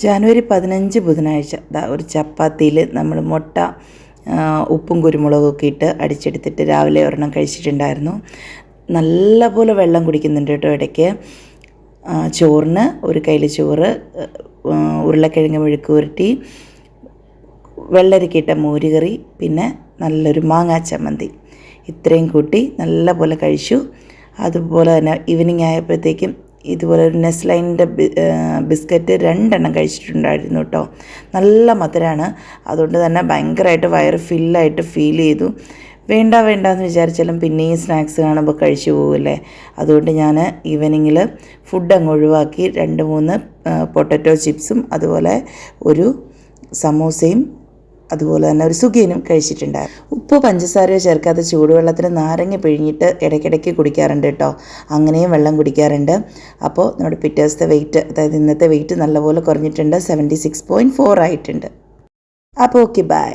ജനുവരി 15 ബുധനാഴ്ച ഒരു ചപ്പാത്തിയിൽ നമ്മൾ മുട്ട ഉപ്പും കുരുമുളകൊക്കെ ഇട്ട് അടിച്ചെടുത്തിട്ട് രാവിലെ ഒരെണ്ണം കഴിച്ചിട്ടുണ്ടായിരുന്നു. നല്ലപോലെ വെള്ളം കുടിക്കുന്നുണ്ട് കേട്ടോ ഇടയ്ക്ക്. ചോറിന് ഒരു കയ്യിൽ ചോറ്, ഉരുളക്കിഴങ്ങ് മെഴുക്ക് പുരട്ടി, വെള്ളരിക്കയിട്ട മോരുകറി, പിന്നെ നല്ലൊരു മാങ്ങാ ചമ്മന്തി, ഇത്രയും കൂട്ടി നല്ലപോലെ കഴിച്ചു. അതുപോലെ തന്നെ ഈവനിങ് ആയപ്പോഴത്തേക്കും ഇതുപോലെ ഒരു നെസ്ലൈൻ്റെ ബിസ്ക്കറ്റ് 2 എണ്ണം കഴിച്ചിട്ടുണ്ടായിരുന്നു കേട്ടോ. നല്ല മധുരമാണ്, അതുകൊണ്ട് തന്നെ ഭയങ്കരമായിട്ട് വയറ് ഫില്ലായിട്ട് ഫീൽ ചെയ്തു. വേണ്ടെന്ന് വിചാരിച്ചാലും പിന്നെയും സ്നാക്സ് കാണുമ്പോൾ കഴിച്ചു പോകില്ലേ. അതുകൊണ്ട് ഞാൻ ഈവനിങ്ങിൽ ഫുഡ് അങ്ങ് ഒഴിവാക്കി 2-3 പൊട്ടറ്റോ ചിപ്സും അതുപോലെ ഒരു സമോസയും അതുപോലെ തന്നെ ഒരു സുഖിയനും കഴിച്ചിട്ടുണ്ടായിരുന്നു. ഉപ്പോ പഞ്ചസാരയോ ചേർക്കാതെ ചൂടുവെള്ളത്തിൽ നാരങ്ങ പിഴിഞ്ഞിട്ട് ഇടയ്ക്കിടയ്ക്ക് കുടിക്കാറുണ്ട് കേട്ടോ. അങ്ങനെയും വെള്ളം കുടിക്കാറുണ്ട്. അപ്പോൾ നമ്മുടെ പിറ്റേ ദിവസത്തെ വെയിറ്റ്, അതായത് ഇന്നത്തെ വെയിറ്റ് നല്ലപോലെ കുറഞ്ഞിട്ടുണ്ട്. 76.4 ആയിട്ടുണ്ട്. അപ്പോൾ ഓക്കെ, ബൈ.